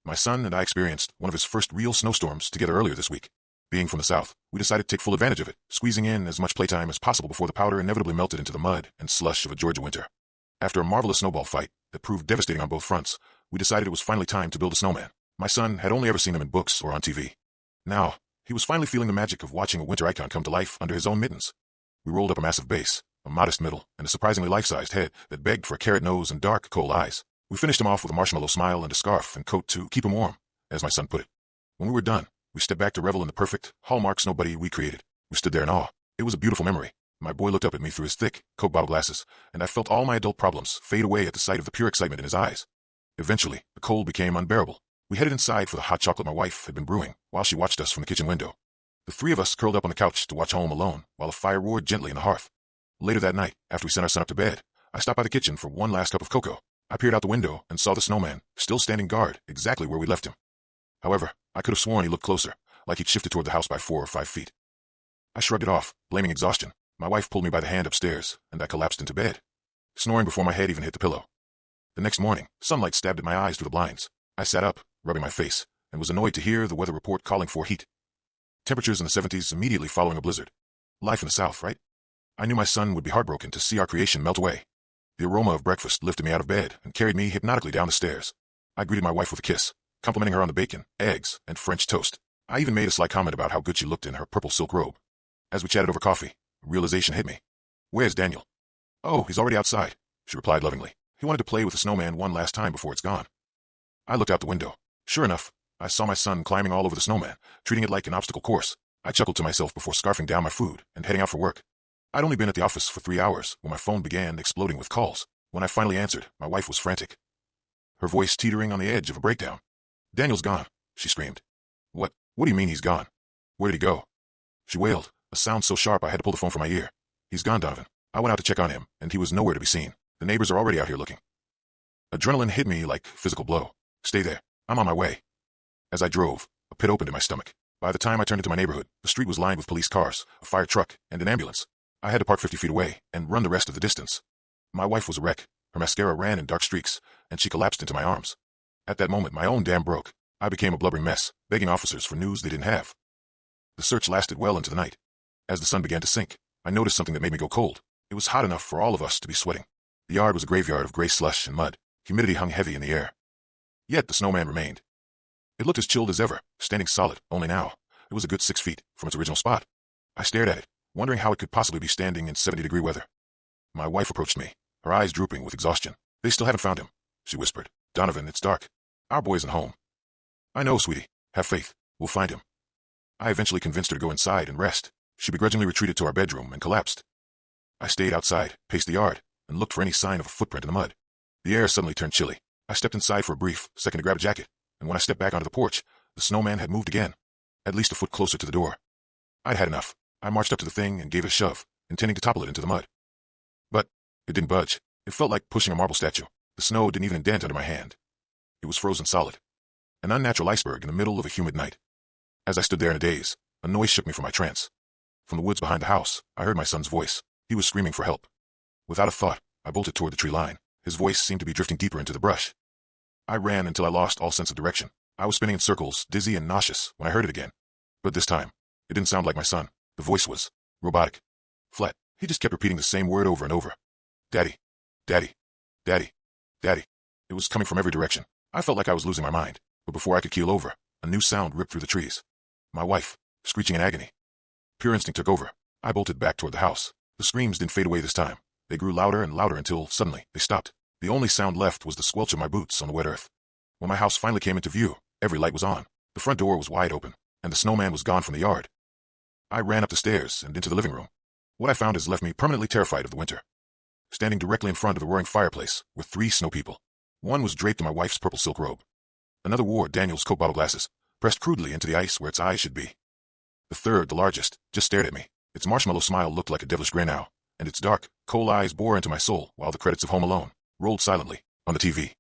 My son and I experienced one of his first real snowstorms together earlier this week. Being from the south, we decided to take full advantage of it, squeezing in as much playtime as possible before the powder inevitably melted into the mud and slush of a Georgia winter. After a marvelous snowball fight that proved devastating on both fronts, we decided it was finally time to build a snowman. My son had only ever seen them in books or on TV. Now, he was finally feeling the magic of watching a winter icon come to life under his own mittens. We rolled up a massive base, a modest middle, and a surprisingly life-sized head that begged for a carrot nose and dark, cold eyes. We finished him off with a marshmallow smile and a scarf and coat to keep him warm, as my son put it. When we were done, we stepped back to revel in the perfect, hallmark snow buddy we created. We stood there in awe. It was a beautiful memory. My boy looked up at me through his thick, Coke bottle glasses, and I felt all my adult problems fade away at the sight of the pure excitement in his eyes. Eventually, the cold became unbearable. We headed inside for the hot chocolate my wife had been brewing while she watched us from the kitchen window. The three of us curled up on the couch to watch Home Alone while a fire roared gently in the hearth. Later that night, after we sent our son up to bed, I stopped by the kitchen for one last cup of cocoa. I peered out the window and saw the snowman still standing guard exactly where we left him. However, I could have sworn he looked closer, like he'd shifted toward the house by 4 or 5 feet. I shrugged it off, blaming exhaustion. My wife pulled me by the hand upstairs, and I collapsed into bed, snoring before my head even hit the pillow. The next morning, sunlight stabbed at my eyes through the blinds. I sat up, rubbing my face, and was annoyed to hear the weather report calling for heat. Temperatures in the 70s immediately following a blizzard. Life in the South, right? I knew my son would be heartbroken to see our creation melt away. The aroma of breakfast lifted me out of bed and carried me hypnotically down the stairs. I greeted my wife with a kiss, complimenting her on the bacon, eggs, and French toast. I even made a sly comment about how good she looked in her purple silk robe. As we chatted over coffee, a realization hit me. "Where's Daniel?" "Oh, he's already outside," she replied lovingly. "He wanted to play with the snowman one last time before it's gone." I looked out the window. Sure enough, I saw my son climbing all over the snowman, treating it like an obstacle course. I chuckled to myself before scarfing down my food and heading out for work. I'd only been at the office for 3 hours when my phone began exploding with calls. When I finally answered, my wife was frantic, her voice teetering on the edge of a breakdown. "Daniel's gone," she screamed. What do you mean he's gone? Where did he go?" she wailed, a sound so sharp I had to pull the phone from my ear. "He's gone, Donovan. I went out to check on him, and he was nowhere to be seen. The neighbors are already out here looking." Adrenaline hit me like a physical blow. "Stay there. I'm on my way." As I drove, a pit opened in my stomach. By the time I turned into my neighborhood, the street was lined with police cars, a fire truck, and an ambulance. I had to park 50 feet away and run the rest of the distance. My wife was a wreck. Her mascara ran in dark streaks, and she collapsed into my arms. At that moment, my own dam broke. I became a blubbering mess, begging officers for news they didn't have. The search lasted well into the night. As the sun began to sink, I noticed something that made me go cold. It was hot enough for all of us to be sweating. The yard was a graveyard of gray slush and mud. Humidity hung heavy in the air. Yet the snowman remained. It looked as chilled as ever, standing solid, only now it was a good 6 feet from its original spot. I stared at it, wondering how it could possibly be standing in 70-degree weather. My wife approached me, her eyes drooping with exhaustion. "They still haven't found him," she whispered. "Donovan, it's dark. Our boy isn't home." "I know, sweetie. Have faith. We'll find him." I eventually convinced her to go inside and rest. She begrudgingly retreated to our bedroom and collapsed. I stayed outside, paced the yard, and looked for any sign of a footprint in the mud. The air suddenly turned chilly. I stepped inside for a brief second to grab a jacket, and when I stepped back onto the porch, the snowman had moved again, at least a foot closer to the door. I'd had enough. I marched up to the thing and gave it a shove, intending to topple it into the mud. But it didn't budge. It felt like pushing a marble statue. The snow didn't even indent under my hand. It was frozen solid. An unnatural iceberg in the middle of a humid night. As I stood there in a daze, a noise shook me from my trance. From the woods behind the house, I heard my son's voice. He was screaming for help. Without a thought, I bolted toward the tree line. His voice seemed to be drifting deeper into the brush. I ran until I lost all sense of direction. I was spinning in circles, dizzy and nauseous, when I heard it again. But this time, it didn't sound like my son. The voice was robotic, flat. He just kept repeating the same word over and over. "Daddy, Daddy, Daddy, Daddy." It was coming from every direction. I felt like I was losing my mind. But before I could keel over, a new sound ripped through the trees. My wife, screeching in agony. Pure instinct took over. I bolted back toward the house. The screams didn't fade away this time. They grew louder and louder until, suddenly, they stopped. The only sound left was the squelch of my boots on the wet earth. When my house finally came into view, every light was on. The front door was wide open, and the snowman was gone from the yard. I ran up the stairs and into the living room. What I found has left me permanently terrified of the winter. Standing directly in front of the roaring fireplace were 3 snow people. One was draped in my wife's purple silk robe. Another wore Daniel's Coke bottle glasses, pressed crudely into the ice where its eyes should be. The third, the largest, just stared at me. Its marshmallow smile looked like a devilish grin now, and its dark, cold eyes bore into my soul while the credits of Home Alone rolled silently on the TV.